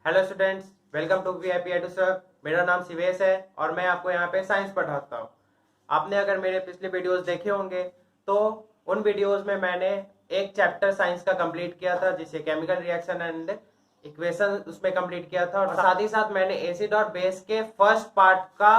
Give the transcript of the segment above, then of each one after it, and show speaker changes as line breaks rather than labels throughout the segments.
Hello students, welcome to VIP Eduserv. मेरा नाम शिवेश है और मैं आपको यहाँ पे साइंस पढ़ाता हूँ। आपने अगर मेरे पिछले वीडियोस देखे होंगे तो उन वीडियोस में मैंने एक चैप्टर साइंस का कंप्लीट किया था, जिसे केमिकल रिएक्शन एंड इक्वेशन उसमें कंप्लीट किया था, और साथ ही साथ मैंने एसिड और बेस के फर्स्ट पार्ट का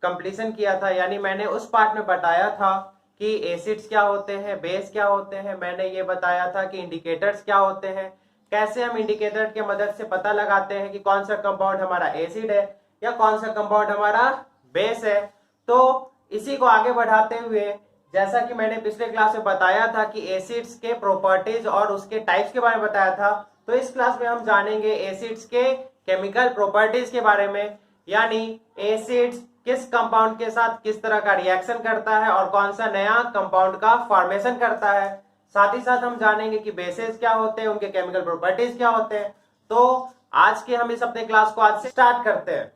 कंप्लीशन किया था। यानी मैंने उस पार्ट में बताया था कि एसिड्स क्या होते हैं, बेस क्या होते हैं। मैंने ये बताया था कि इंडिकेटर्स क्या होते हैं, कैसे हम इंडिकेटर के मदद से पता लगाते हैं कि कौन सा कंपाउंड हमारा एसिड है या कौन सा कंपाउंड हमारा बेस है। तो इसी को आगे बढ़ाते हुए, जैसा कि मैंने पिछले क्लास में बताया था कि एसिड्स के प्रॉपर्टीज और उसके टाइप्स के बारे में बताया था, तो इस क्लास में हम जानेंगे एसिड्स के केमिकल प्रॉपर्टीज के बारे में। यानी एसिड्स किस कंपाउंड के साथ किस तरह का रिएक्शन करता है और कौन सा नया कंपाउंड का फॉर्मेशन करता है। साथ ही साथ हम जानेंगे कि बेसेस क्या होते हैं, उनके केमिकल प्रॉपर्टीज क्या होते हैं। तो आज के हम इस अपने क्लास को आज से स्टार्ट करते हैं।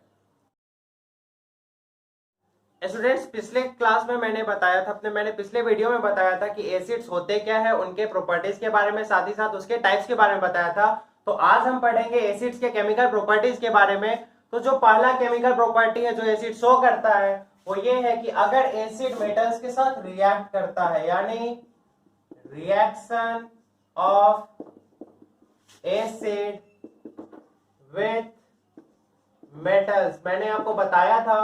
स्टूडेंट्स, पिछले क्लास में मैंने बताया था, मैंने पिछले वीडियो में बताया था कि एसिड्स होते क्या है, उनके प्रॉपर्टीज के बारे में, साथ ही साथ उसके टाइप्स के बारे में बताया था। तो आज हम पढ़ेंगे एसिड्स के केमिकल प्रॉपर्टीज के बारे में। तो जो पहला केमिकल प्रॉपर्टी है जो एसिड शो करता है वो ये है कि अगर एसिड मेटल्स के साथ रिएक्ट करता है, यानी reaction of acid with metals. मैंने आपको बताया था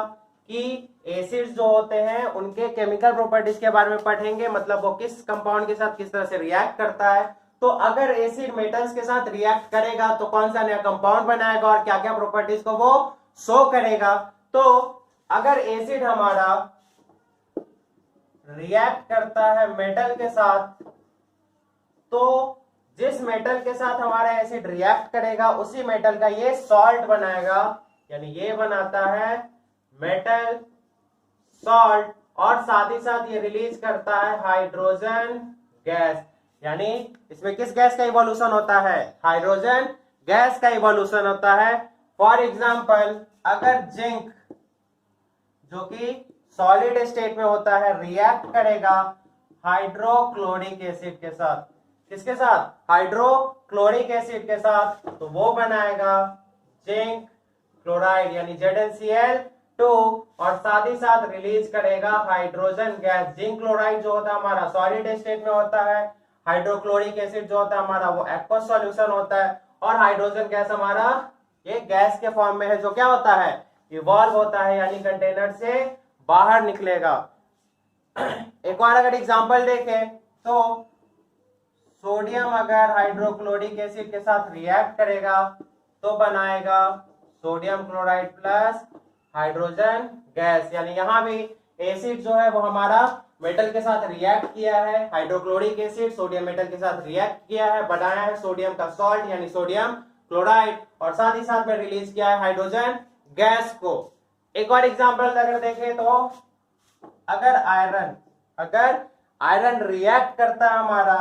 कि एसिड्स जो होते हैं उनके केमिकल प्रॉपर्टीज के बारे में पढ़ेंगे, मतलब वो किस कंपाउंड के साथ किस तरह से रिएक्ट करता है। तो अगर एसिड मेटल्स के साथ रिएक्ट करेगा तो कौन सा नया कंपाउंड बनाएगा और क्या क्या प्रॉपर्टीज को वो शो करेगा। तो अगर एसिड हमारा रिएक्ट करता है मेटल के साथ, तो जिस मेटल के साथ हमारा एसिड रिएक्ट करेगा उसी मेटल का ये सॉल्ट बनाएगा, यानी ये बनाता है मेटल सॉल्ट। और साथ ही साथ ये रिलीज करता है हाइड्रोजन गैस। यानी इसमें किस गैस का इवोल्यूशन होता है? हाइड्रोजन गैस का इवोल्यूशन होता है। फॉर एग्जांपल, अगर जिंक जो कि सॉलिड स्टेट में होता है रिएक्ट करेगा हाइड्रोक्लोरिक एसिड के साथ, किसके साथ? हाइड्रोक्लोरिक एसिड के साथ, तो वो बनाएगा जिंक क्लोराइड यानी ZnCl2, और साथ ही साथ रिलीज करेगा हाइड्रोजन गैस। जिंक क्लोराइड जो होता है हमारा सॉलिड स्टेट में होता है, हाइड्रोक्लोरिक एसिड जो होता है हमारा वो एक्वस सॉल्यूशन होता है, और हाइड्रोजन गैस हमारा ये गैस के फॉर्म में है जो क्या होता है? इवॉल्व होता है, यानी कंटेनर से बाहर निकलेगा। एक और अगर एग्जांपल देखें तो सोडियम अगर हाइड्रोक्लोरिक एसिड के साथ रिएक्ट करेगा तो बनाएगा sodium chloride plus hydrogen gas. यानी यहां भी एसिड जो है वो हमारा मेटल के साथ रिएक्ट किया है, हाइड्रोक्लोरिक एसिड सोडियम मेटल के साथ रिएक्ट किया है, बनाया है सोडियम का सॉल्ट यानी सोडियम क्लोराइड, और साथ ही साथ में रिलीज किया है हाइड्रोजन गैस को। एक और एग्जांपल अगर देखें तो अगर आयरन रिएक्ट करता है हमारा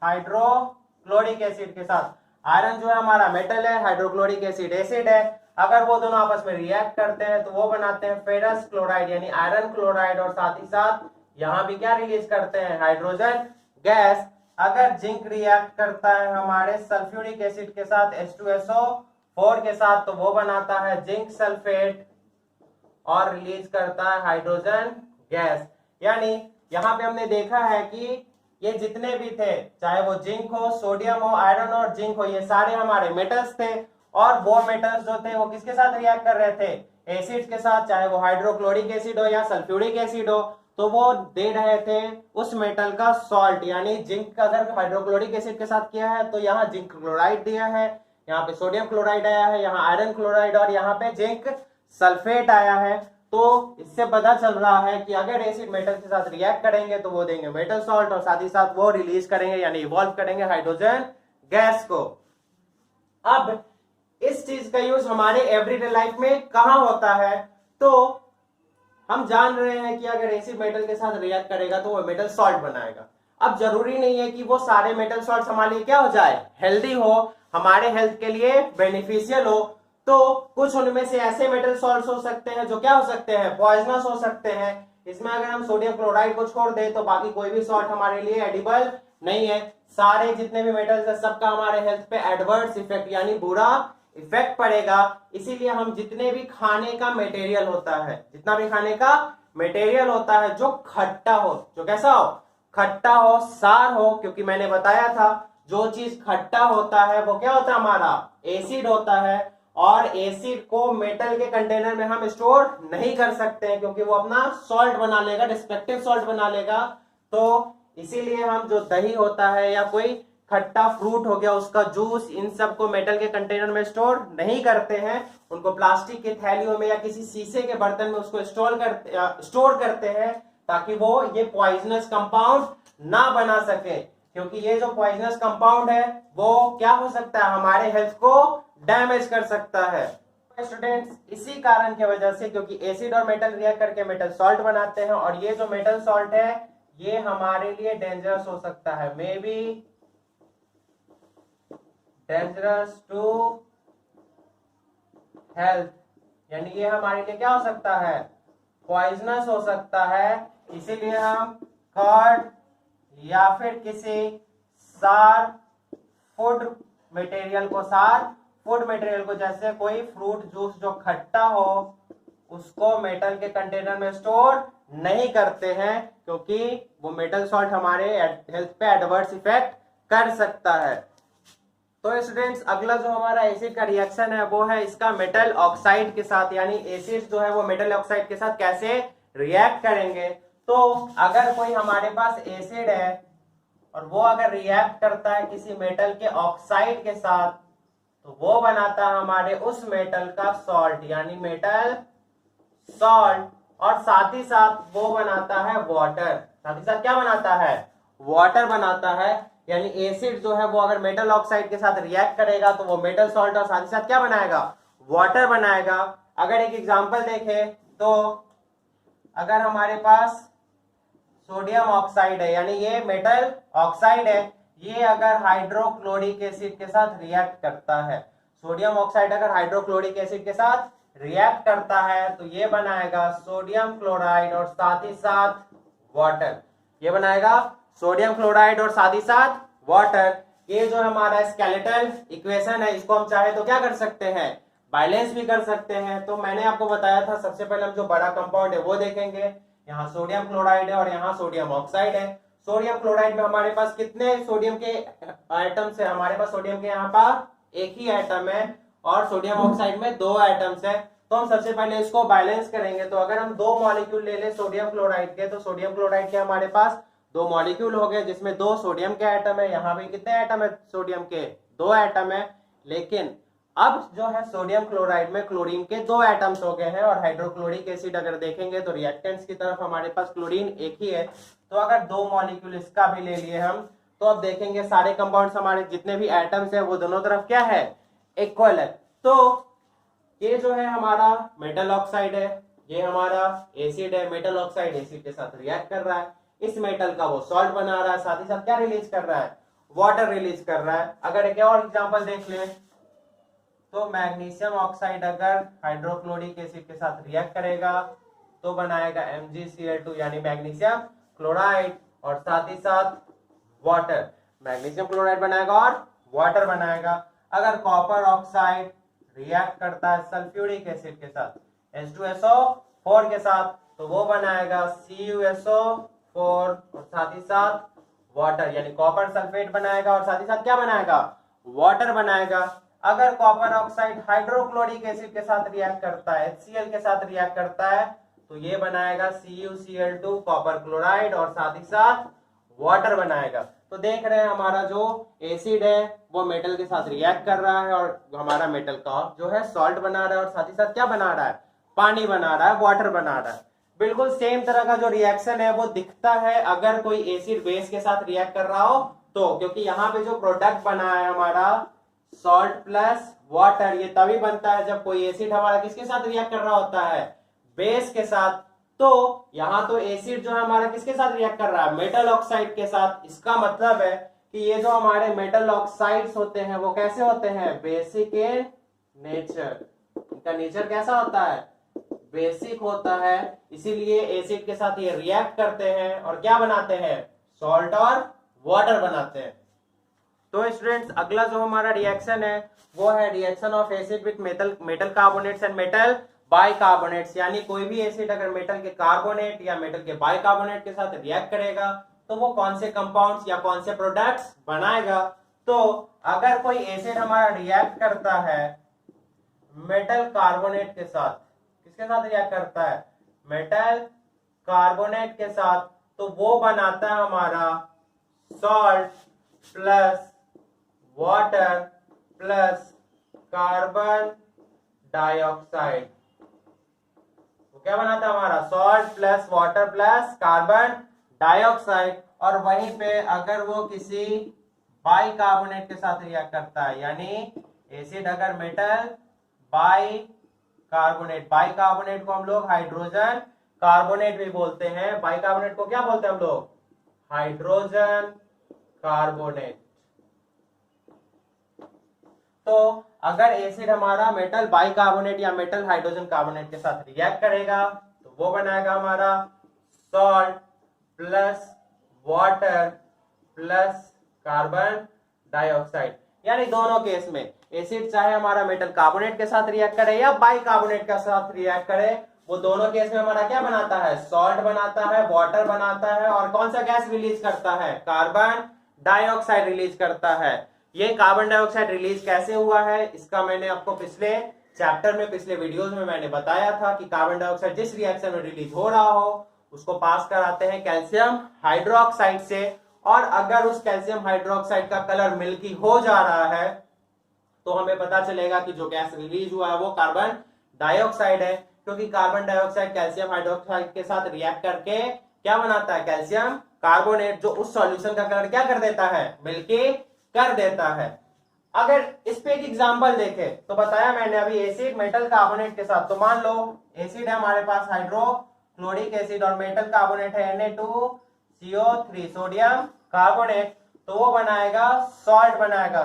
हाइड्रोक्लोरिक एसिड के साथ, आयरन जो है हमारा मेटल है, हाइड्रोक्लोरिक एसिड एसिड है, अगर वो दोनों आपस में रिएक्ट करते हैं तो वो बनाते हैं फेरस क्लोराइड यानी आयरन क्लोराइड, और साथ ही साथ यहां भी क्या रिलीज करते हैं? Hydrogen gas. अगर जिंक रिएक्ट करता है हमारे सल्फ्यूरिक एसिड के साथ H2SO4 के साथ, तो वो बनाता है जिंक सल्फेट और रिलीज करता है हाइड्रोजन गैस। यानी यहां पे हमने देखा है कि ये जितने भी थे, चाहे वो जिंक हो, सोडियम हो, आयरन और जिंक हो, ये सारे हमारे मेटल्स थे, और वो मेटल्स जो थे वो किसके साथ रिएक्ट कर रहे थे? एसिड के साथ, चाहे वो हाइड्रोक्लोरिक एसिड हो या सल्फ्यूरिक एसिड हो, तो वो दे रहे थे उस मेटल का सॉल्ट। यानी जिंक का अगर हाइड्रोक्लोरिक एसिड के साथ किया है तो यहाँ जिंक क्लोराइड दिया है, यहाँ पे सोडियम क्लोराइड आया है, यहाँ आयरन क्लोराइड, और यहाँ पे जिंक सल्फेट आया है। तो इससे पता चल रहा है कि अगर एसिड मेटल के साथ रिएक्ट करेंगे तो वो देंगे मेटल सॉल्ट, और साथ ही साथ वो रिलीज करेंगे यानी इवॉल्व करेंगे हाइड्रोजन गैस को। अब इस चीज का यूज हमारे एवरीडे लाइफ में कहां होता है? तो हम जान रहे हैं कि अगर एसिड मेटल के साथ रिएक्ट करेगा तो वो मेटल सॉल्ट बनाएगा। अब जरूरी नहीं है कि वो सारे मेटल सॉल्ट हमारे लिए क्या हो जाए? हेल्दी हो, हमारे हेल्थ के लिए बेनिफिशियल हो। तो कुछ उनमें से ऐसे मेटल सॉल्ट्स हो सकते हैं जो क्या हो सकते हैं? पॉइजनस हो सकते हैं। इसमें अगर हम सोडियम क्लोराइड को छोड़ दें तो बाकी कोई भी सॉल्ट हमारे लिए एडिबल नहीं है। सारे जितने भी मेटल्स है सबका हमारे हेल्थ पे एडवर्स इफेक्ट यानी बुरा इफेक्ट पड़ेगा। इसीलिए हम जितने भी खाने का मटेरियल होता है, जितना भी खाने का मटेरियल होता है जो खट्टा हो, जो कैसा हो, खट्टा हो, सार हो, क्योंकि मैंने बताया था जो चीज खट्टा होता है वो क्या होता है, हमारा एसिड होता है। और एसिड को मेटल के कंटेनर में हम स्टोर नहीं कर सकते हैं क्योंकि वो अपना सॉल्ट बना लेगा, डिस्ट्रक्टिव सॉल्ट बना लेगा। तो इसीलिए हम जो दही होता है या कोई खट्टा फ्रूट हो गया उसका जूस, इन सब को मेटल के कंटेनर में स्टोर नहीं करते हैं, उनको प्लास्टिक की थैलियों में या किसी शीशे के बर्तन में उसको स्टोर करते हैं ताकि वो ये पॉइजनस कंपाउंड ना बना सके, क्योंकि ये जो पॉइजनस कंपाउंड है वो क्या हो सकता है, हमारे हेल्थ को डैमेज कर सकता है। स्टूडेंट्स, इसी कारण की वजह से, क्योंकि एसिड और मेटल रिएक्ट करके मेटल सॉल्ट बनाते हैं और ये जो मेटल सॉल्ट है ये हमारे लिए डेंजरस हो सकता है, may be dangerous to health, यानी ये हमारे लिए क्या हो सकता है, पॉइजनस हो सकता है। इसीलिए हम कर्ड या फिर किसी सार फूड मटेरियल को जैसे कोई फ्रूट जूस जो खट्टा हो उसको मेटल के कंटेनर में स्टोर नहीं करते हैं, क्योंकि वो मेटल सॉल्ट हमारे हेल्थ पे एडवर्स इफेक्ट कर सकता है। तो स्टूडेंट्स, अगला जो हमारा एसिड का रिएक्शन है वो है इसका मेटल ऑक्साइड के साथ, यानी एसिड जो है वो मेटल ऑक्साइड के साथ कैसे रिएक्ट करेंगे। तो अगर कोई हमारे पास एसिड है और वो अगर रिएक्ट करता है किसी मेटल के ऑक्साइड के साथ तो वो बनाता है हमारे उस मेटल का सॉल्ट, यानी मेटल सॉल्ट, और साथ ही साथ वो बनाता है वाटर। साथ ही साथ क्या बनाता है, वाटर बनाता है। यानी एसिड जो है वो अगर मेटल ऑक्साइड के साथ रिएक्ट करेगा तो वो मेटल सॉल्ट और साथ ही साथ क्या बनाएगा, वाटर बनाएगा। अगर एक एग्जांपल देखें तो अगर हमारे पास सोडियम ऑक्साइड है, यानी ये मेटल ऑक्साइड है, ये अगर हाइड्रोक्लोरिक एसिड के साथ रिएक्ट करता है, सोडियम ऑक्साइड अगर हाइड्रोक्लोरिक एसिड के साथ रिएक्ट करता है तो ये बनाएगा सोडियम क्लोराइड और साथ ही साथ वाटर। ये बनाएगा सोडियम क्लोराइड और साथ ही साथ वाटर। ये जो हमारा स्केलेटल इक्वेशन है इसको हम चाहे तो क्या कर सकते हैं, बैलेंस भी कर सकते हैं। तो मैंने आपको बताया था सबसे पहले हम जो बड़ा कंपाउंड है वो देखेंगे। यहाँ सोडियम क्लोराइड है और यहाँ सोडियम ऑक्साइड है। सोडियम क्लोराइड में हमारे पास कितने सोडियम के आइटम्स है, हमारे पास सोडियम के यहाँ पर एक ही आइटम है और सोडियम ऑक्साइड में 2 आइटम्स है। तो हम सबसे पहले इसको बैलेंस करेंगे। तो अगर हम 2 मॉलिक्यूल ले ले सोडियम क्लोराइड के, तो सोडियम क्लोराइड के हमारे पास 2 मॉलिक्यूल हो गए जिसमें 2 सोडियम के आइटम है। यहाँ भी कितने आइटम है सोडियम के, 2 आइटम है। लेकिन अब जो है सोडियम क्लोराइड में क्लोरीन के 2 एटम्स हो गए हैं और हाइड्रोक्लोरिक एसिड अगर देखेंगे तो रिएक्टेंट्स की तरफ हमारे पास क्लोरीन एक ही है। तो अगर 2 मॉलिक्यूल इसका भी ले लिए हम तो अब देखेंगे सारे कंपाउंड्स हमारे जितने भी एटम्स है वो दोनों तरफ क्या है, इक्वल है। तो ये जो है हमारा मेटल ऑक्साइड है, ये हमारा एसिड है। मेटल ऑक्साइड एसिड के साथ रिएक्ट कर रहा है, इस मेटल का वो सॉल्ट बना रहा है, साथ ही साथ क्या रिलीज कर रहा है, वाटर रिलीज कर रहा है। अगर एक और एग्जांपल देख ले तो मैग्नीशियम ऑक्साइड अगर हाइड्रोक्लोरिक एसिड के साथ रिएक्ट करेगा तो बनाएगा MgCl2 यानी मैग्नीशियम क्लोराइड और साथ ही साथ वाटर। मैग्नीशियम क्लोराइड बनाएगा और वाटर बनाएगा। अगर कॉपर ऑक्साइड रिएक्ट करता है सल्फ्यूरिक एसिड के साथ H2SO4 के साथ तो वो बनाएगा CuSO4 और साथ ही साथ वाटर, यानी कॉपर सल्फेट बनाएगा और साथ ही साथ क्या बनाएगा, वाटर बनाएगा। अगर कॉपर ऑक्साइड हाइड्रोक्लोरिक एसिड के साथ रिएक्ट करता है, HCl के साथ रिएक्ट करता है तो ये बनाएगा CuCl2 कॉपर क्लोराइड और साथ ही साथ वाटर बनाएगा। तो देख रहे हैं हमारा जो एसिड है वो मेटल के साथ रिएक्ट कर रहा है और हमारा मेटल का जो है सॉल्ट बना रहा है और साथ ही साथ क्या बना रहा है, पानी बना रहा है, वाटर बना रहा है। बिल्कुल सेम तरह का जो रिएक्शन है वो दिखता है अगर कोई एसिड बेस के साथ रिएक्ट कर रहा हो तो, क्योंकि यहाँ पे जो प्रोडक्ट बना है हमारा सॉल्ट प्लस वाटर, ये तभी बनता है जब कोई एसिड हमारा किसके साथ रिएक्ट कर रहा होता है, बेस के साथ। तो यहाँ तो एसिड जो है हमारा किसके साथ रिएक्ट कर रहा है, मेटल ऑक्साइड के साथ। इसका मतलब है कि ये जो हमारे मेटल ऑक्साइड्स होते हैं वो कैसे होते हैं, बेसिक इन नेचर। इनका नेचर कैसा होता है, बेसिक होता है। इसीलिए एसिड के साथ ये रिएक्ट करते हैं और क्या बनाते हैं, सॉल्ट और वाटर बनाते हैं। तो स्टूडेंट्स अगला जो हमारा रिएक्शन है वो है reaction of acid with metal carbonates and metal bicarbonates, यानी कोई भी एसिड अगर मेटल के कार्बोनेट या मेटल के बाइकार्बोनेट के साथ रिएक्ट करेगा तो वो कौन से कंपाउंड्स या कौन से प्रोडक्ट्स बनाएगा। तो अगर कोई एसिड हमारा रिएक्ट करता है मेटल कार्बोनेट के साथ, किसके साथ रिएक्ट करता है, मेटल कार्बोनेट के साथ, तो वो बनाता है हमारा salt plus water plus carbon dioxide. तो क्या बनाता है हमारा salt plus water plus carbon dioxide. और वहीं पे अगर वो किसी बाइकार्बोनेट के साथ रिएक्ट करता है, यानी एसिड अगर मेटल बाइकार्बोनेट को हम लोग हाइड्रोजन कार्बोनेट भी बोलते हैं, बाइकार्बोनेट को क्या बोलते हैं हम लोग, हाइड्रोजन कार्बोनेट। तो अगर एसिड हमारा मेटल बाइकार्बोनेट या मेटल हाइड्रोजन कार्बोनेट के साथ रिएक्ट करेगा तो वो बनाएगा हमारा salt plus water plus carbon dioxide. यानी दोनों केस में एसिड चाहे हमारा मेटल कार्बोनेट के साथ रिएक्ट करे या बाइकार्बोनेट के साथ रिएक्ट करे, वो दोनों केस में हमारा क्या बनाता है, सॉल्ट बनाता है, वाटर बनाता है, और कौन सा गैस रिलीज करता है, कार्बन डाइऑक्साइड रिलीज करता है। ये कार्बन डाइऑक्साइड रिलीज कैसे हुआ है इसका मैंने आपको पिछले चैप्टर में, पिछले वीडियोस में मैंने बताया था कि कार्बन डाइऑक्साइड जिस रिएक्शन में रिलीज हो रहा हो उसको पास कराते हैं कैल्शियम हाइड्रोक्साइड से, और अगर उस कैल्शियम हाइड्रोक्साइड का कलर मिल्की हो जा रहा है तो हमें पता चलेगा कि जो गैस रिलीज हुआ है वो कार्बन डाइऑक्साइड है, क्योंकि कार्बन डाइऑक्साइड कैल्शियम हाइड्रोक्साइड के साथ रिएक्ट करके क्या बनाता है, कैल्शियम कार्बोनेट, जो उस सॉल्यूशन का कलर क्या कर देता है, मिल्की कर देता है। अगर इस पे एक एग्जांपल देखें तो बताया मैंने अभी एसिड मेटल कार्बोनेट के साथ, तो मान लो एसिड है हमारे पास हाइड्रोक्लोरिक एसिड और मेटल कार्बोनेट है Na2CO3 सोडियम कार्बोनेट, तो वो बनाएगा सॉल्ट बनाएगा,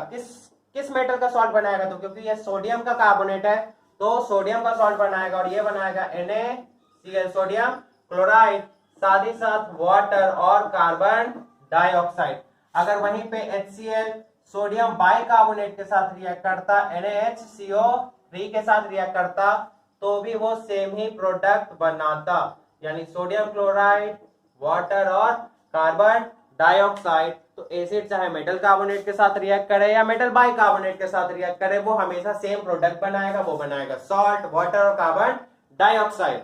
किस मेटल का सॉल्ट बनाएगा, तो क्योंकि ये सोडियम का कार्बोनेट है तो सोडियम का सॉल्ट बनाएगा, और ये बनाएगा NaCl सोडियम क्लोराइड, साथ ही साथ वाटर और कार्बन डाइऑक्साइड। अगर वहीं पे HCl सोडियम बाइकार्बोनेट के साथ रिएक्ट करता, NaHCO3 के साथ रिएक्ट करता, तो भी वो सेम ही प्रोडक्ट बनाता, यानी सोडियम क्लोराइड, वाटर और कार्बन डाइऑक्साइड। तो एसिड चाहे मेटल कार्बोनेट के साथ रिएक्ट करे या मेटल बाइकार्बोनेट के साथ रिएक्ट करे, वो हमेशा सेम प्रोडक्ट बनाएगा, वो बनाएगा सॉल्ट, वाटर और कार्बन डाइऑक्साइड।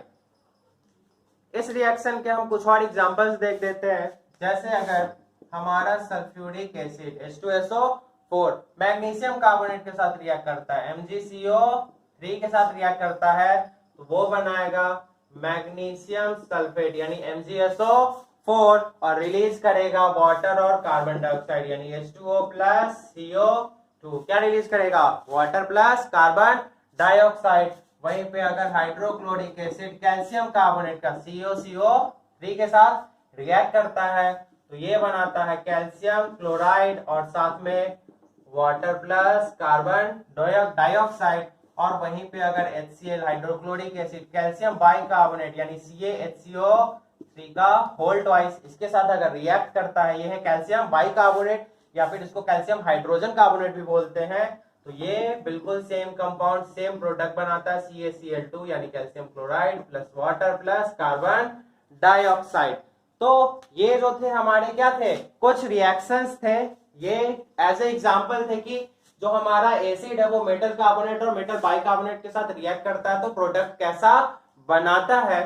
इस रिएक्शन के हम कुछ और एग्जांपल्स देख देते हैं, जैसे अगर हमारा sulphuric acid H2SO4 magnesium carbonate के साथ रिएक्ट करता है, MgCO3 के साथ रिएक्ट करता है, तो वो बनाएगा मैग्नीशियम सल्फेट यानी MgSO4, और रिलीज करेगा वाटर और कार्बन डाइऑक्साइड यानी H2O प्लस CO2। क्या रिलीज करेगा, वाटर प्लस कार्बन डाइऑक्साइड। वहीं पे अगर हाइड्रोक्लोरिक एसिड कैल्शियम कार्बोनेट का COCO3 के साथ रिएक्ट करता है तो ये बनाता है कैल्शियम क्लोराइड और साथ में वाटर प्लस कार्बन डाइऑक्साइड। और वहीं पे अगर HCl hydrochloric acid calcium bicarbonate यानी CaHCO3 का होल ट्वाइस, इसके साथ अगर रिएक्ट करता है, ये है कैल्शियम बाइकार्बोनेट या फिर इसको कैल्शियम हाइड्रोजन कार्बोनेट भी बोलते हैं, तो ये बिल्कुल सेम कंपाउंड सेम प्रोडक्ट बनाता है CaCl2 यानी calcium chloride plus water plus carbon dioxide. तो ये जो थे हमारे क्या थे, कुछ रिएक्शंस थे, ये एज ए एग्जांपल थे कि जो हमारा एसिड है वो मेटल कार्बोनेट और मेटल बाइकार्बोनेट के साथ रिएक्ट करता है तो प्रोडक्ट कैसा बनाता है।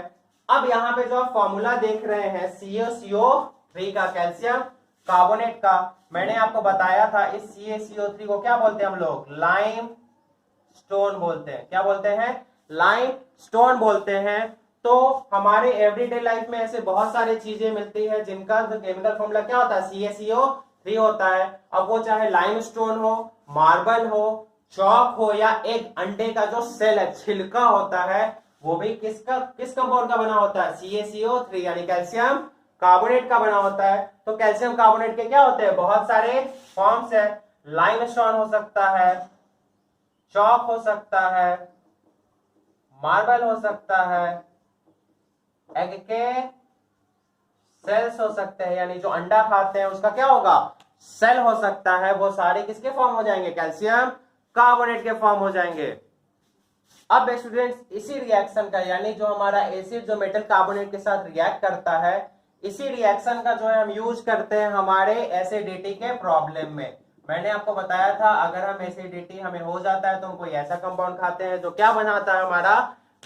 अब यहाँ पे जो आप फॉर्मूला देख रहे हैं CaCO3 का, कैल्शियम कार्बोनेट का, मैंने आपको बताया था इस CaCO3 को क्या बोलते हैं हम लोग, लाइम स्टोन बोलते हैं। क्या बोलते हैं, लाइम स्टोन बोलते हैं। तो हमारे एवरीडे लाइफ में ऐसे बहुत सारी चीजें मिलती है जिनका केमिकल फॉर्मूला क्या होता है, CaCO3 होता है। अब वो चाहे लाइम स्टोन हो, मार्बल हो, चौक हो, या एक अंडे का जो सेल है, छिलका होता है, वो भी किस कंपाउंड का बना होता है, CaCO3 यानी कैल्शियम कार्बोनेट का बना होता है। तो कैल्शियम कार्बोनेट के क्या होते हैं, बहुत सारे फॉर्म्स है, लाइम स्टोन हो सकता है, चौक हो सकता है, मार्बल हो सकता है, एग के सेल्स हो सकते हैं, यानी जो अंडा खाते हैं उसका क्या होगा, सेल हो सकता है वो सारे किसके फॉर्म हो जाएंगे, कैल्शियम कार्बोनेट के फॉर्म हो जाएंगे। अब स्टूडेंट्स इसी रिएक्शन का यानी जो हमारा एसिड जो मेटल कार्बोनेट के साथ रिएक्ट करता है, इसी रिएक्शन का जो है हम यूज करते हैं हमारे एसिडिटी के प्रॉब्लम में। मैंने आपको बताया था अगर हम एसिडिटी हमें हो जाता है तो हम कोई ऐसा कंपाउंड खाते हैं जो क्या बनाता है, हमारा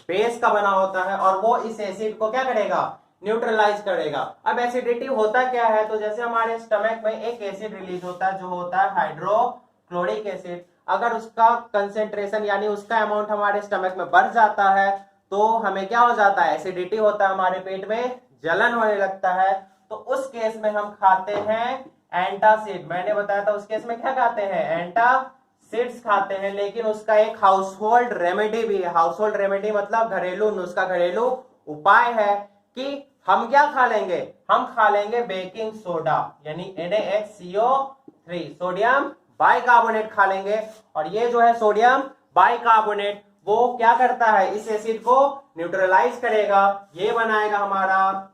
बेस का बना होता है, और वो इस एसिड को क्या करेगा, न्यूट्रलाइज करेगा। अब एसिडिटी होता क्या है, तो जैसे हमारे स्टमक में एक एसिड रिलीज होता है जो होता है हाइड्रोक्लोरिक एसिड। अगर उसका कंसेंट्रेशन यानी उसका अमाउंट हमारे स्टमक में बढ़ जाता है तो हमें क्या हो जाता है, एसिडिटी होता है, हमारे पेट में जलन होने लगता है। तो उस केस में हम खाते हैं एंटासिड। मैंने बताया था उस केस में क्या खाते हैं, एंटासिड्स खाते हैं। लेकिन उसका एक हाउसहोल्ड रेमेडी भी है। हाउसहोल्ड रेमेडी मतलब घरेलू नुस्खा, घरेलू उपाय है कि हम क्या खा लेंगे, हम खा लेंगे बेकिंग सोडा यानी NaHCO3, सोडियम बाइकार्बोनेट खा लेंगे। और ये जो है सोडियम बाइकार्बोनेट वो क्या करता है, इस एसिड को न्यूट्रलाइज करेगा। ये बनाएगा हमारा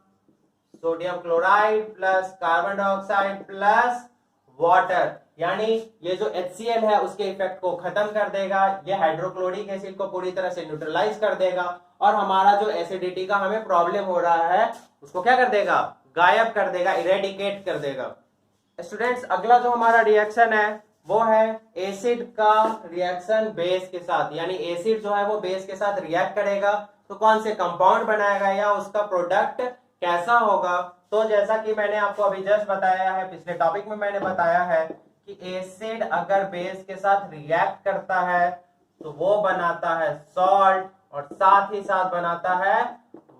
sodium chloride plus carbon dioxide plus water, यानी ये जो HCl है उसके इफेक्ट को खत्म कर देगा। ये हाइड्रोक्लोरिक एसिड को पूरी तरह से न्यूट्रलाइज कर देगा और हमारा जो एसिडिटी का हमें प्रॉब्लम हो रहा है उसको क्या कर देगा, गायब कर देगा, इरेडिकेट कर देगा। स्टूडेंट्स अगला जो हमारा रिएक्शन है वो है एसिड का रिएक्शन बेस के साथ, यानी एसिड जो है वो बेस के साथ रिएक्ट करेगा तो कौन से कंपाउंड बनाएगा या उसका प्रोडक्ट कैसा होगा। तो जैसा कि मैंने आपको अभी जस्ट बताया है, पिछले टॉपिक में मैंने बताया है कि एसिड अगर बेस के साथ रिएक्ट करता है तो वो बनाता है सॉल्ट और साथ ही साथ बनाता है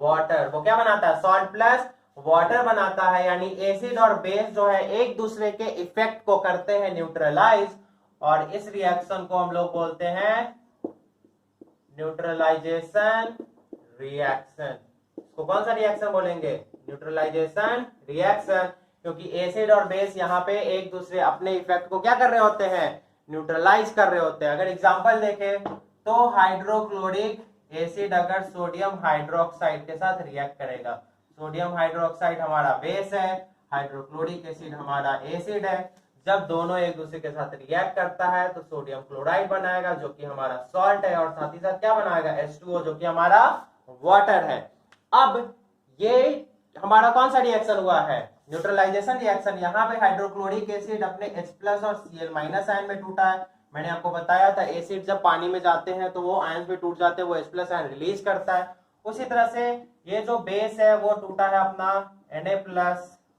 वाटर। वो क्या बनाता है, सॉल्ट प्लस वाटर बनाता है। यानी एसिड और बेस जो है एक दूसरे के इफेक्ट को करते हैं न्यूट्रलाइज, और इस रिएक्शन को हम लोग बोलते हैं न्यूट्रलाइजेशन रिएक्शन। इसको कौन सा रिएक्शन बोलेंगे, न्यूट्रलाइजेशन रिएक्शन, क्योंकि एसिड और बेस यहाँ पे एक दूसरे अपने इफेक्ट को क्या कर रहे होते हैं, न्यूट्रलाइज कर रहे होते हैं। अगर एग्जांपल देखें तो हाइड्रोक्लोरिक एसिड अगर सोडियम हाइड्रोक्साइड के साथ रिएक्ट करेगा, सोडियम हाइड्रोक्साइड हमारा बेस है, हाइड्रोक्लोरिक एसिड हमारा एसिड है। जब दोनों एक दूसरे के साथ रिएक्ट करता है तो सोडियम क्लोराइड बनाएगा जो कि हमारा सॉल्ट है, और साथ ही साथ क्या बनाएगा, H2O जो कि हमारा वाटर है। अब ये हमारा कौन सा रिएक्शन हुआ है, न्यूट्रलाइजेशन रिएक्शन। यहाँ पे हाइड्रोक्लोरिक एसिड अपने H+ और Cl- आयन में टूटा है। मैंने आपको बताया था एसिड जब पानी में जाते हैं तो वो आयन में टूट जाते हैं, वो H+ आयन रिलीज करता है। उसी तरह से ये जो बेस है वो टूटा है अपना Na+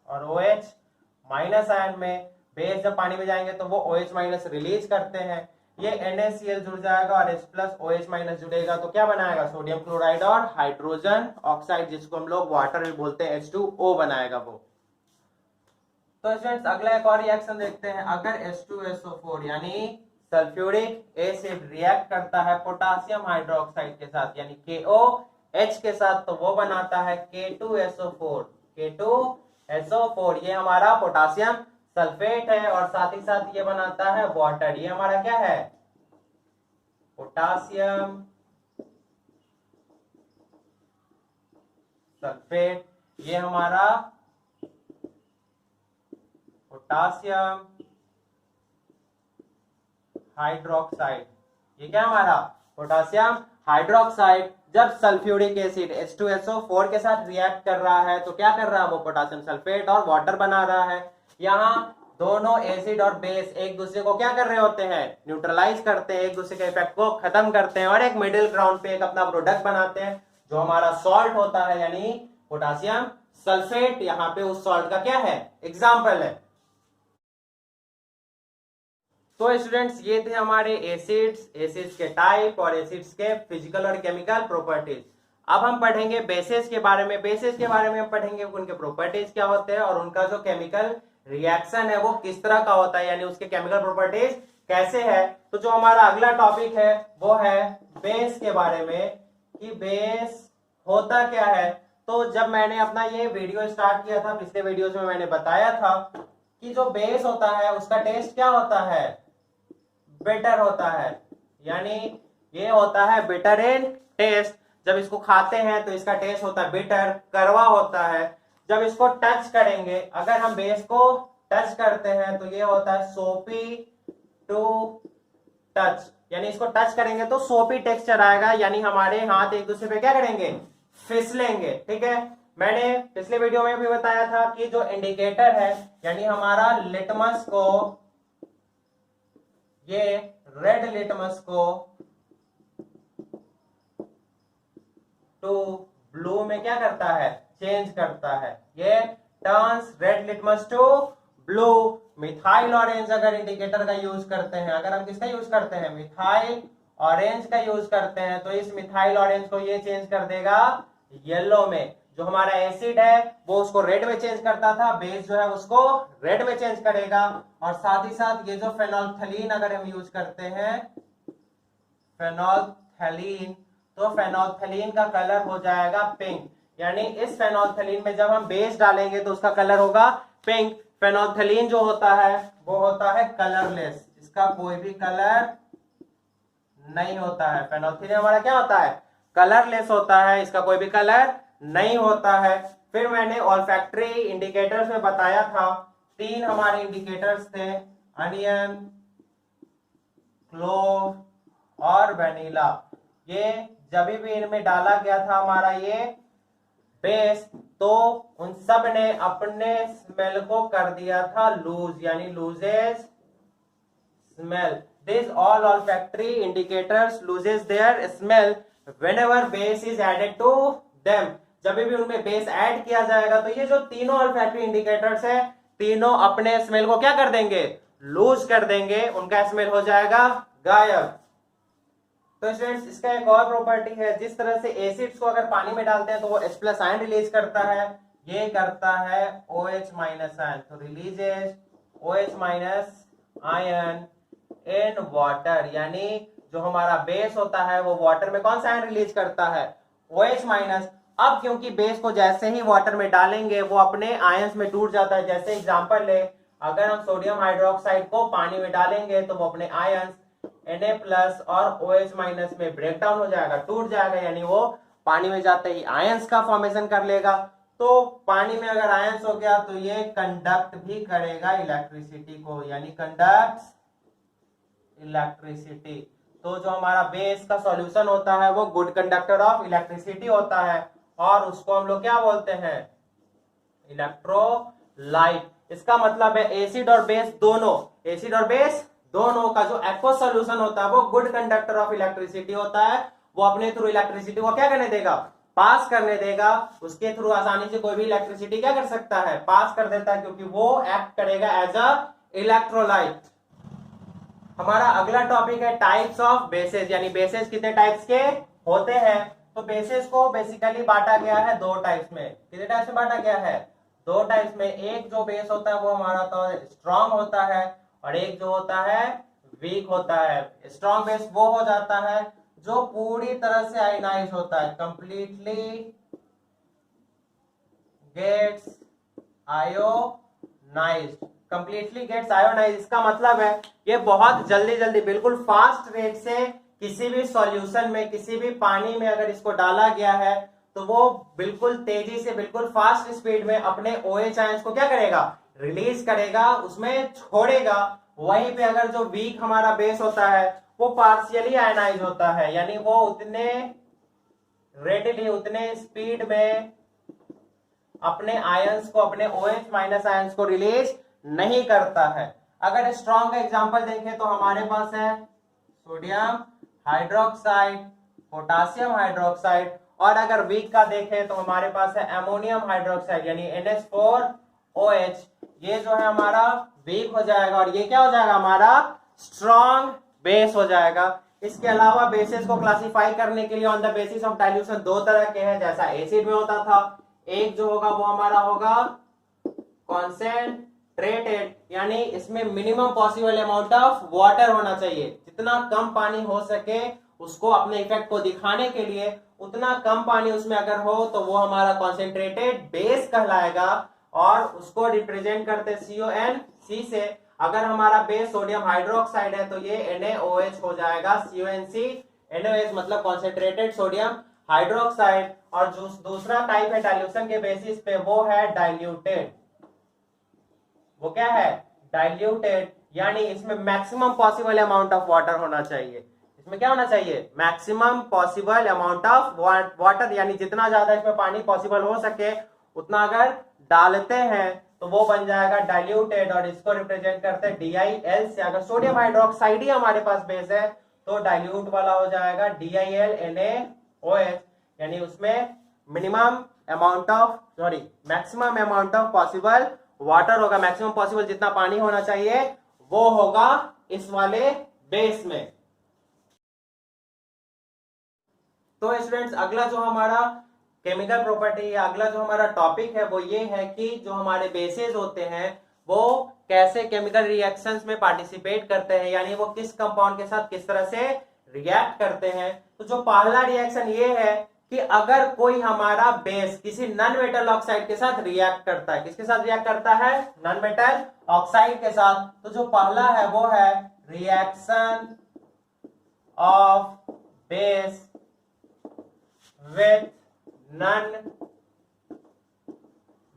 और OH- आयन में। बेस जब पानी में जाएंगे तो वो OH- रिलीज करते हैं। ये NaCl जुड़ जाएगा और H+ OH- जुड़ेगा तो क्या बनाएगा, सोडियम क्लोराइड और हाइड्रोजन ऑक्साइड, जिसको हम लोग वाटर भी बोलते हैं, H2O बनाएगा वो। तो स्टूडेंट्स अगला एक और रिएक्शन देखते हैं। अगर H2SO4 यानी सल्फ्यूरिक एसिड रिएक्ट करता है पोटासियम हाइड्रोक्साइड के साथ यानी KOH के साथ, तो वो बनाता है K2SO4। K2SO4 ये हमारा पोटासियम सल्फेट है, और साथ ही साथ ये बनाता है वाटर। ये हमारा क्या है, पोटासियम सल्फेट। ये हमारा पोटासियम हाइड्रोक्साइड, ये क्या हमारा पोटासियम हाइड्रोक्साइड। जब सल्फ्यूरिक एसिड H2SO4 के साथ रिएक्ट कर रहा है तो क्या कर रहा है, वो पोटासियम सल्फेट और वाटर बना रहा है। यहाँ दोनों एसिड और बेस एक दूसरे को क्या कर रहे होते हैं, न्यूट्रलाइज करते हैं, एक दूसरे के इफेक्ट को खत्म करते हैं और एक मिडिल ग्राउंड पे एक अपना प्रोडक्ट बनाते हैं जो हमारा सॉल्ट होता है यानी पोटासियम सल्फेट। यहाँ पे उस सॉल्ट का क्या है, एग्जाम्पल है। तो स्टूडेंट्स ये थे हमारे एसिड्स के टाइप और एसिड्स के फिजिकल और केमिकल प्रॉपर्टीज। अब हम पढ़ेंगे बेसिस के बारे में। बेसिस के बारे में हम पढ़ेंगे उनके प्रॉपर्टीज क्या होते हैं और उनका जो केमिकल रिएक्शन है वो किस तरह का होता है, यानी उसके केमिकल प्रॉपर्टीज कैसे है। तो जो हमारा अगला टॉपिक है वो है बेस के बारे में कि बेस होता क्या है। तो जब मैंने अपना ये वीडियो स्टार्ट किया था, पिछले वीडियोज में मैंने बताया था कि जो बेस होता है उसका टेस्ट क्या होता है, बिटर होता है, यानी ये होता है बिटर इन टेस्ट। जब इसको खाते हैं तो इसका टेस्ट होता है बिटर, कड़वा होता है। जब इसको टच करेंगे, अगर हम बेस को टच करते हैं तो ये होता है सोपी टू टच, यानी इसको टच करेंगे तो सोपी टेक्सचर आएगा, यानी हमारे हाथ एक दूसरे पे क्या करेंगे, फिसलेंगे। ठीक है, मैंने पिछले वीडियो में भी बताया था कि जो इंडिकेटर है यानी हमारा लिटमस को, ये रेड लिटमस को टू ब्लू में क्या करता है, चेंज करता है। ये turns red litmus to blue. Methyl orange अगर इंडिकेटर का यूज करते हैं, अगर हम किसका यूज करते हैं, मिथाइल ऑरेंज का यूज करते हैं, तो इस मिथाइल ऑरेंज को ये चेंज कर देगा येलो में। जो हमारा एसिड है वो उसको रेड में चेंज करता था, बेस जो है उसको रेड में चेंज करेगा। और साथ ही साथ ये जो फेनोल्फथलीन अगर हम यूज करते हैं, फेनोल्फथलीन, तो फेनोल्फथलीन का कलर हो जाएगा पिंक, यानी इस फेनोल्फथलीन में जब हम बेस डालेंगे तो उसका कलर होगा पिंक। फेनोल्फथलीन जो होता है वो होता है कलरलेस, इसका कोई भी कलर नहीं होता है। फेनोल्फथलीन हमारा क्या होता है, कलरलेस होता है, इसका कोई भी कलर नहीं होता है। फिर मैंने ऑल्फैक्टरी इंडिकेटर्स में बताया था, 3 हमारे इंडिकेटर्स थे, अनियन, क्लोव और वेनिला। ये जब भी इनमें डाला गया था हमारा ये बेस, तो उन सब ने अपने स्मेल को कर दिया था लूज, यानी loses smell. This all olfactory indicators loses their smell whenever base is added to them। जब भी उनमें बेस ऐड किया जाएगा तो ये जो तीनों olfactory indicators है, तीनों अपने स्मेल को क्या कर देंगे, लूज कर देंगे, उनका स्मेल हो जाएगा गायब। तो स्टूडेंट्स इसका एक और प्रॉपर्टी है, जिस तरह से एसिड्स को अगर पानी में डालते हैं तो वो H+ आयन रिलीज करता है, ये करता है OH- आयन, तो releases OH- ion in water, यानी जो हमारा बेस होता है वो वाटर में कौन सा आयन रिलीज करता है, OH-। अब क्योंकि बेस को जैसे ही वाटर में डालेंगे वो अपने आयंस में टूट जाता है। जैसे एग्जांपल ले, अगर हम सोडियम हाइड्रोक्साइड को पानी में डालेंगे तो वो अपने आयंस Na+ और OH- में ब्रेक डाउन हो जाएगा, टूट जाएगा, यानी वो पानी में जाते ही आयंस का फॉर्मेशन कर लेगा। तो पानी में अगर आयंस हो गया तो ये कंडक्ट भी करेगा इलेक्ट्रिसिटी को, यानी कंडक्ट इलेक्ट्रिसिटी। तो जो हमारा बेस का सॉल्यूशन होता है वो गुड कंडक्टर ऑफ इलेक्ट्रिसिटी होता है, और उसको हम लोग क्या बोलते हैं, इलेक्ट्रोलाइट। इसका मतलब है एसिड और बेस दोनों, एसिड और बेस दोनों का जो एक्वस सॉल्यूशन होता है वो गुड कंडक्टर ऑफ इलेक्ट्रिसिटी होता है। वो अपने थ्रू इलेक्ट्रिसिटी को क्या करने देगा, पास करने देगा। उसके थ्रू आसानी से कोई भी इलेक्ट्रिसिटी क्या कर सकता है, पास कर देता है, क्योंकि वो एक्ट करेगा एज अ इलेक्ट्रोलाइट। हमारा अगला टॉपिक है टाइप्स ऑफ बेसेस, यानी बेसेस कितने टाइप्स के होते हैं। तो बेसेस को बेसिकली बांटा गया है 2 टाइप्स में। कितने टाइप्स में बांटा गया है, 2 टाइप्स में। एक जो बेस होता है वो हमारा तो स्ट्रॉन्ग होता है, और एक जो होता है वीक होता है। स्ट्रॉन्ग बेस वो हो जाता है जो पूरी तरह से आयनाइज होता है, completely gets ionized, completely gets ionized. इसका मतलब है ये बहुत जल्दी जल्दी बिल्कुल फास्ट रेट से किसी भी सॉल्यूशन में, किसी भी पानी में अगर इसको डाला गया है तो वो बिल्कुल तेजी से, बिल्कुल फास्ट स्पीड में अपने OH आयंस को क्या करेगा, रिलीज करेगा, उसमें छोड़ेगा। वहीं पे अगर जो वीक हमारा बेस होता है वो पार्शियली आयनाइज होता है, यानी वो उतने रेडिली, उतने स्पीड में अपने आयंस को, अपने OH- आयंस को रिलीज नहीं करता है। अगर स्ट्रॉन्ग का एग्जांपल देखें तो हमारे पास है सोडियम हाइड्रोक्साइड, पोटासियम हाइड्रोक्साइड, और अगर वीक का देखें तो हमारे पास है अमोनियम हाइड्रोक्साइड, यानी NH4OH। ये जो है हमारा वीक हो जाएगा, और ये क्या हो जाएगा, हमारा स्ट्रॉन्ग बेस हो जाएगा। इसके अलावा बेसिस को क्लासिफाई करने के लिए on the basis of dilution 2 तरह के हैं, जैसा एसिड में होता था। एक जो होगा वो हमारा होगा कॉन्सेंट्रेटेड, यानी इसमें minimum possible amount of water होना चाहिए, जितना कम पानी हो सके उसको अपने इफेक्ट को दिखाने के लिए, उतना कम पानी उसमें अगर हो तो वो हमारा कॉन्सेंट्रेटेड बेस कहलाएगा, और उसको रिप्रेजेंट करते CONC से। अगर हमारा बेस सोडियम हाइड्रोक्साइड है तो ये NaOH हो जाएगा, CONC NaOH मतलब कॉन्सेंट्रेटेड सोडियम हाइड्रोक्साइड। और जो दूसरा टाइप है डाइल्यूशन के बेसिस पे वो है डाइल्यूटेड। वो क्या है, डाइल्यूटेड, यानी इसमें maximum possible amount of water होना चाहिए। इसमें क्या होना चाहिए, maximum possible amount of water, यानी जितना ज्यादा इसमें पानी पॉसिबल हो सके उतना अगर डालते हैं तो वो बन जाएगा डाइल्यूटेड, और इसको रिप्रेजेंट करते हैं DIL से। अगर सोडियम हाइड्रोक्साइड ही हमारे पास बेस है तो डाइल्यूट वाला हो जाएगा DIL NaOH, यानी उसमें minimum amount of maximum amount of possible water होगा, मैक्सिमम पॉसिबल जितना पानी होना चाहिए वो होगा इस वाले बेस में। तो स्टूडेंट्स अगला जो हमारा केमिकल प्रॉपर्टी या अगला जो हमारा टॉपिक है वो ये है कि जो हमारे बेसेस होते हैं वो कैसे केमिकल रिएक्शंस में पार्टिसिपेट करते हैं, यानी वो किस कंपाउंड के साथ किस तरह से रिएक्ट करते हैं। तो जो पहला रिएक्शन ये है कि अगर कोई हमारा बेस किसी नॉन मेटल ऑक्साइड के साथ रिएक्ट करता है, किसके साथ रिएक्ट करता है, नॉन मेटल ऑक्साइड के साथ, तो जो पहला है वो है reaction of base with non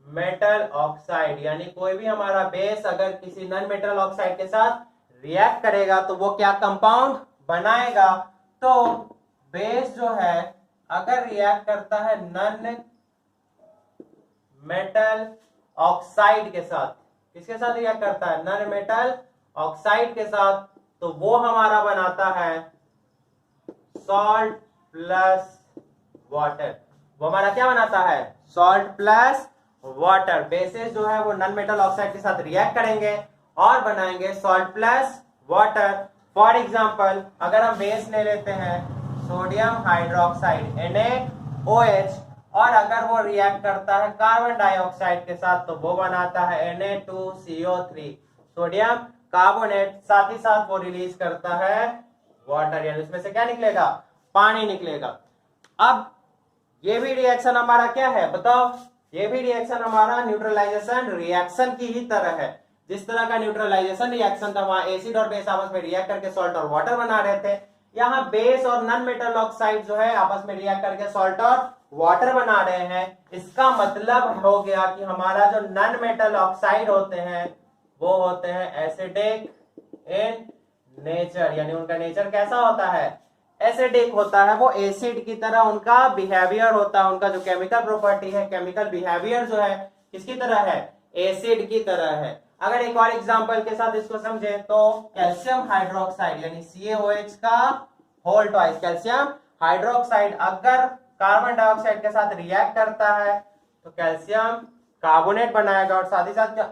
metal oxide, यानी कोई भी हमारा बेस अगर किसी नॉन मेटल ऑक्साइड के साथ रिएक्ट करेगा तो वो क्या कंपाउंड बनाएगा। तो बेस जो है अगर रिएक्ट करता है नॉन मेटल ऑक्साइड के साथ, किसके साथ रिएक्ट करता है, नॉन मेटल ऑक्साइड के साथ, तो वो हमारा बनाता है सॉल्ट प्लस वाटर। वो हमारा क्या बनाता है, सॉल्ट प्लस वाटर। बेसेस जो है वो नॉन मेटल ऑक्साइड के साथ रिएक्ट करेंगे और बनाएंगे salt plus water. For example अगर हम बेस ले लेते हैं सोडियम हाइड्रोक्साइड NaOH, और अगर वो रिएक्ट करता है कार्बन डाइऑक्साइड के साथ तो वो बनाता है Na2CO3, सोडियम कार्बोनेट, साथ ही साथ वो रिलीज करता है वाटर, यानी उसमें से क्या निकलेगा, पानी निकलेगा। अब ये भी रिएक्शन हमारा क्या है बताओ, ये भी रिएक्शन हमारा न्यूट्रलाइजेशन रिएक्शन की ही तरह है। जिस तरह का न्यूट्रलाइजेशन रिएक्शन था वहां एसिड और बेस आपस में रिएक्ट करके सॉल्ट और वाटर बना रहे थे, यहाँ बेस और नॉन मेटल ऑक्साइड जो है आपस में रिएक्ट करके सॉल्ट और वाटर बना रहे हैं। इसका मतलब हो गया कि हमारा जो नॉन मेटल ऑक्साइड होते हैं वो होते हैं एसिडिक इन नेचर, यानी उनका नेचर कैसा होता है, एसिडिक होता है। वो एसिड की तरह उनका बिहेवियर होता है, उनका जो केमिकल प्रॉपर्टी है, केमिकल बिहेवियर जो है किसकी तरह है, एसिड की तरह है। अगर एक और एग्जांपल के साथ इसको समझे तो कैल्शियम हाइड्रोक्साइड यानी CaOH का होल ट्वाइस, कैल्शियम हाइड्रोक्साइड अगर कार्बन डाइऑक्साइड के साथ रिएक्ट करता है तो कैल्शियम कार्बोनेट बनाएगा और साथ ही साथ क्या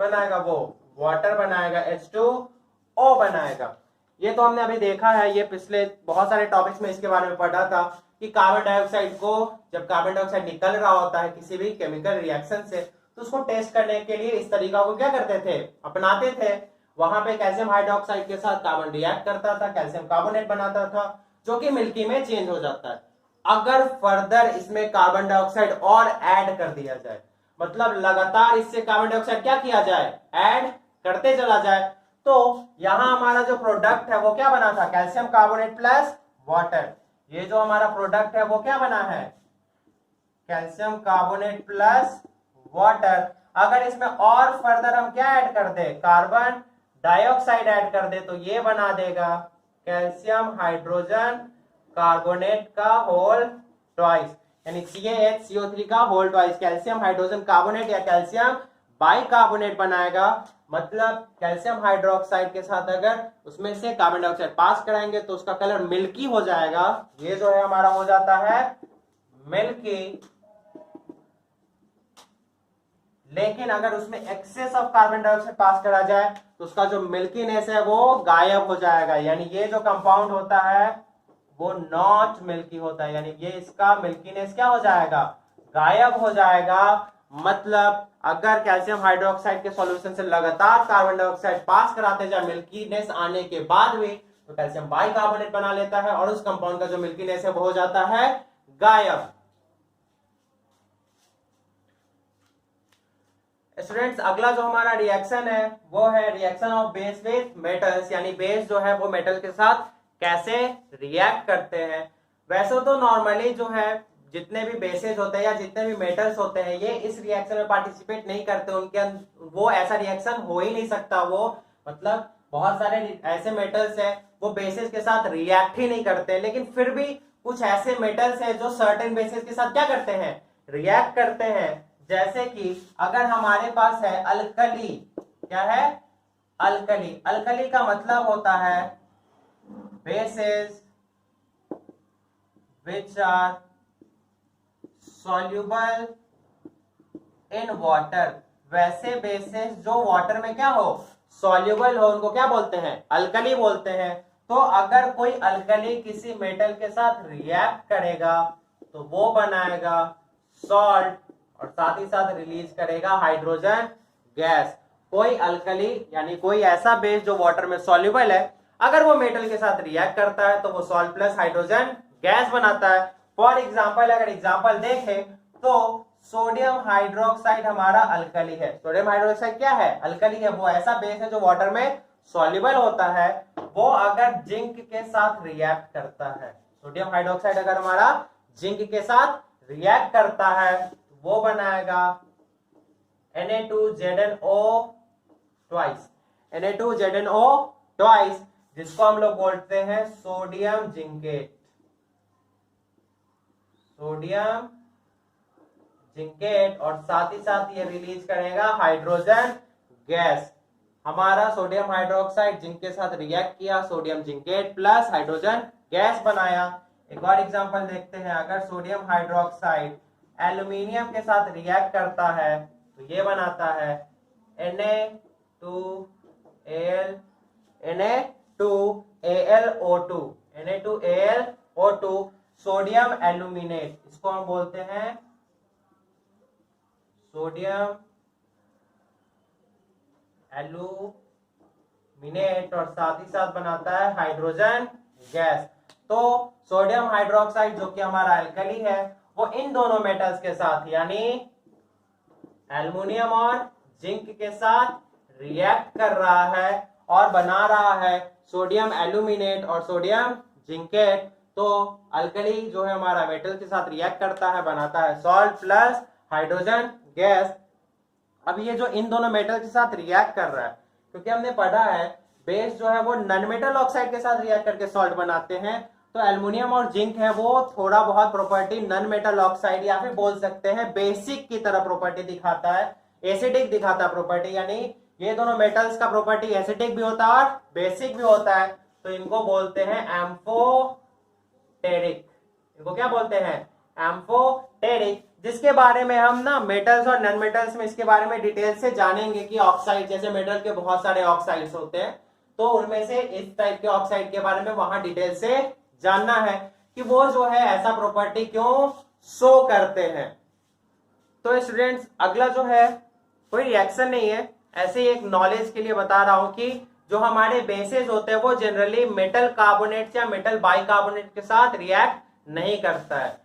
बनाएगा, वो वाटर बनाएगा, H2O बनाएगा। ये तो हमने अभी देखा है, ये पिछले बहुत सारे टॉपिक्स में इसके बारे में पढ़ा था कि कार्बन डाइऑक्साइड को, जब कार्बन डाइऑक्साइड निकल रहा होता है किसी भी केमिकल रिएक्शन से, तो उसको टेस्ट करने के लिए इस तरीका को क्या करते थे, अपनाते थे। वहां पे कैल्शियम हाइड्रोक्साइड के साथ कार्बन रिएक्ट करता था, कैल्शियम कार्बोनेट बनाता था, जो कि मिल्की में चेंज हो जाता है। अगर फर्दर इसमें कार्बन डाइऑक्साइड और ऐड कर दिया जाए, मतलब लगातार इससे कार्बन डाइऑक्साइड क्या किया जाए, ऐड करते चला जाए, तो यहां हमारा जो प्रोडक्ट है वो क्या बना था, कैल्शियम कार्बोनेट प्लस वाटर। ये जो हमारा प्रोडक्ट है वो क्या बना है, कैल्शियम कार्बोनेट प्लस वाटर। अगर इसमें और फर्दर हम क्या ऐड कर दे, कार्बन डाइऑक्साइड ऐड कर दे, तो ये बना देगा कैल्शियम हाइड्रोजन कार्बोनेट का होल ट्वाइस, यानी CaHCO3 का whole twice, calcium hydrogen carbonate या कैल्शियम बाइकार्बोनेट बनाएगा। मतलब कैल्शियम हाइड्रोक्साइड के साथ अगर उसमें से कार्बन डाइऑक्साइड पास कराएंगे तो उसका कलर मिल्की हो जाएगा। ये जो है हमारा हो जाता है मिल्की। लेकिन अगर उसमें एक्सेस ऑफ कार्बन डाइऑक्साइड पास करा जाए तो उसका जो मिल्कीनेस है वो गायब हो जाएगा, यानी ये जो कंपाउंड होता है वो नॉट मिल्की होता है, यानी ये इसका मिल्कीनेस क्या हो जाएगा, गायब हो जाएगा। मतलब अगर कैल्शियम हाइड्रोक्साइड के सॉल्यूशन से लगातार कार्बन डाइऑक्साइड पास कराते जाए मिल्कीनेस आने के बाद भी, तो कैल्शियम बाइकार्बोनेट बना लेता है और उस कंपाउंड का जो मिल्कीनेस है वो हो जाता है गायब। स्टूडेंट्स अगला जो हमारा रिएक्शन है वो है reaction of base with metals, यानी बेस जो है वो मेटल के साथ कैसे रिएक्ट करते हैं। वैसे तो नॉर्मली जो है जितने भी बेसेस होते हैं या जितने भी मेटल्स होते हैं ये इस रिएक्शन में पार्टिसिपेट नहीं करते, उनके वो ऐसा रिएक्शन हो ही नहीं सकता। वो मतलब बहुत सारे ऐसे मेटल्स हैं वो बेसिस के साथ रिएक्ट ही नहीं करते, लेकिन फिर भी कुछ ऐसे मेटल्स हैं जो सर्टेन बेसिस के साथ क्या करते हैं, रिएक्ट करते हैं। जैसे कि अगर हमारे पास है अल्कली, क्या है, अल्कली। अल्कली का मतलब होता है basis which are soluble in water। वैसे बेसिस जो वाटर में क्या हो, सॉल्युबल हो, उनको क्या बोलते हैं, अल्कली बोलते हैं। तो अगर कोई अल्कली किसी मेटल के साथ रिएक्ट करेगा तो वो बनाएगा सॉल्ट और साथ ही साथ रिलीज करेगा हाइड्रोजन गैस। कोई अल्कली यानी कोई ऐसा बेस जो वाटर में सॉल्युबल है, अगर वो मेटल के साथ रिएक्ट करता है तो वो सॉल्ट प्लस हाइड्रोजन गैस बनाता है। फॉर एग्जाम्पल अगर एग्जाम्पल देखें तो सोडियम हाइड्रोक्साइड हमारा अल्कली है। सोडियम हाइड्रोक्साइड क्या है, अल्कली है। वो ऐसा बेस है जो वाटर में सॉल्युबल होता है। वो अगर जिंक के साथ रिएक्ट करता है, सोडियम हाइड्रोक्साइड अगर हमारा जिंक के साथ रिएक्ट करता है वो बनाएगा Na2ZnO ट्वाइस, Na2ZnO ट्वाइस, जिसको हम लोग बोलते हैं सोडियम जिंकेट। सोडियम जिंकेट और साथ ही साथ ये रिलीज करेगा हाइड्रोजन गैस। हमारा सोडियम हाइड्रोक्साइड जिंक के साथ रिएक्ट किया, sodium zincate plus hydrogen gas बनाया। एक और एग्जांपल देखते हैं। अगर सोडियम हाइड्रोक्साइड एल्यूमिनियम के साथ रिएक्ट करता है तो ये बनाता है Na2AlO2 सोडियम एल्यूमिनेट। इसको हम बोलते हैं सोडियम एल्यूमिनेट और साथ ही साथ बनाता है हाइड्रोजन गैस। तो सोडियम हाइड्रोक्साइड जो कि हमारा अल्कली है वो इन दोनों मेटल्स के साथ यानी एल्युमिनियम और जिंक के साथ रिएक्ट कर रहा है और बना रहा है सोडियम एल्यूमिनेट और सोडियम जिंकेट। तो अल्कली जो है हमारा मेटल के साथ रिएक्ट करता है, बनाता है सॉल्ट प्लस हाइड्रोजन गैस। अब ये जो इन दोनों मेटल के साथ रिएक्ट कर रहा है, क्योंकि हमने पढ़ा है बेस जो है वो नॉन मेटल ऑक्साइड के साथ रिएक्ट करके सॉल्ट बनाते हैं, तो एल्युमिनियम और जिंक है वो थोड़ा बहुत प्रॉपर्टी नॉन मेटल ऑक्साइड या फिर बोल सकते हैं बेसिक की तरह प्रॉपर्टी दिखाता है, एसिडिक दिखाता है प्रॉपर्टी। यानी ये दोनों मेटल्स का प्रॉपर्टी एसिडिक भी होता है और बेसिक भी होता है। तो इनको बोलते हैं एम्फोटेरिक। इनको क्या बोलते हैं, एम्फोटेरिक, जिसके बारे में हम ना मेटल्स और नॉन मेटल्स में इसके बारे में डिटेल से जानेंगे कि ऑक्साइड, जैसे मेटल के बहुत सारे ऑक्साइड्स होते हैं तो उनमें से इस टाइप के ऑक्साइड के बारे में वहां डिटेल से जानना है कि वो जो है ऐसा प्रॉपर्टी क्यों शो करते हैं। तो स्टूडेंट्स अगला जो है कोई रिएक्शन नहीं है, ऐसे ही एक नॉलेज के लिए बता रहा हूं कि जो हमारे बेसेस होते हैं वो जनरली मेटल कार्बोनेट या मेटल बाइकार्बोनेट के साथ रिएक्ट नहीं करता है।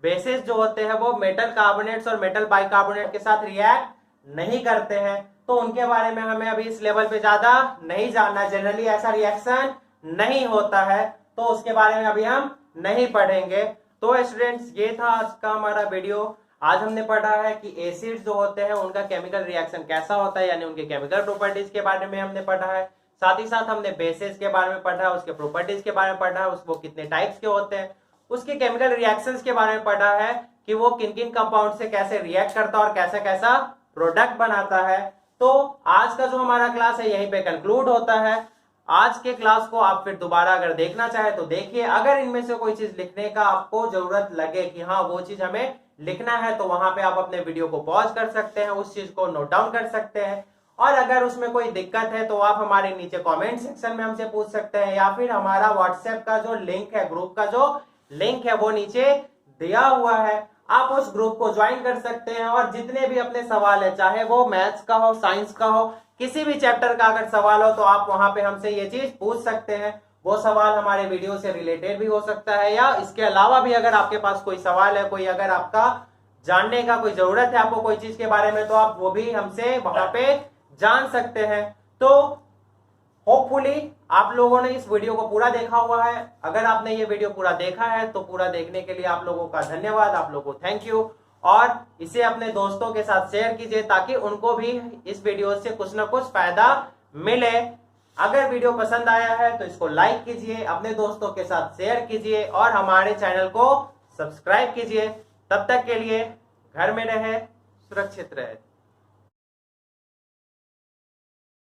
बेसेस जो होते हैं वो मेटल कार्बोनेट्स और मेटल बाइकार्बोनेट के साथ रिएक्ट नहीं करते हैं, तो उनके बारे में हमें अभी इस लेवल पे ज्यादा नहीं जानना। जनरली ऐसा रिएक्शन नहीं होता है तो उसके बारे में अभी हम नहीं पढ़ेंगे। तो स्टूडेंट्स ये था आज का हमारा वीडियो। आज हमने पढ़ा है कि एसिड जो होते हैं उनका केमिकल रिएक्शन कैसा होता है, यानी उनके केमिकल प्रॉपर्टीज के बारे में हमने पढ़ा है। साथ ही साथ हमने बेसेस के बारे में पढ़ा है, उसके प्रॉपर्टीज के बारे में पढ़ा है, वो कितने टाइप्स के होते हैं, उसके केमिकल रिएक्शंस के बारे में पढ़ा है कि वो किन किन कंपाउंड से कैसे रिएक्ट करता है और कैसा कैसा प्रोडक्ट बनाता है। तो आज का जो हमारा क्लास है यहीं पे कंक्लूड होता है। आज के क्लास को आप फिर दोबारा अगर देखना चाहे तो देखिए। अगर इनमें से कोई चीज लिखने का आपको जरूरत लगे कि हाँ वो चीज हमें लिखना है तो वहां पे आप अपने वीडियो को पॉज कर सकते हैं, उस चीज को नोट डाउन कर सकते हैं। और अगर उसमें कोई दिक्कत है तो आप हमारे नीचे कमेंट सेक्शन में हमसे पूछ सकते हैं, या फिर हमारा व्हाट्सएप का जो लिंक है, ग्रुप का जो लिंक है वो नीचे दिया हुआ है, आप उस ग्रुप को ज्वाइन कर सकते हैं। और जितने भी अपने सवाल है, चाहे वो मैथ्स का हो, साइंस का हो, किसी भी चैप्टर का अगर सवाल हो तो आप वहां पे हमसे ये चीज पूछ सकते हैं। वो सवाल हमारे वीडियो से रिलेटेड भी हो सकता है, या इसके अलावा भी अगर आपके पास कोई सवाल है, कोई अगर आपका जानने का कोई जरूरत है आपको कोई चीज के बारे में, तो आप वो भी हमसे वहां पे जान सकते हैं। तो होपफुली आप लोगों ने इस वीडियो को पूरा देखा हुआ है। अगर आपने ये वीडियो पूरा देखा है तो पूरा देखने के लिए आप लोगों का धन्यवाद, आप लोगों को थैंक यू। और इसे अपने दोस्तों के साथ शेयर कीजिए ताकि उनको भी इस वीडियो से कुछ ना कुछ फायदा मिले। अगर वीडियो पसंद आया है तो इसको लाइक कीजिए, अपने दोस्तों के साथ शेयर कीजिए और हमारे चैनल को सब्सक्राइब कीजिए। तब तक के लिए घर में रहे, सुरक्षित रहे।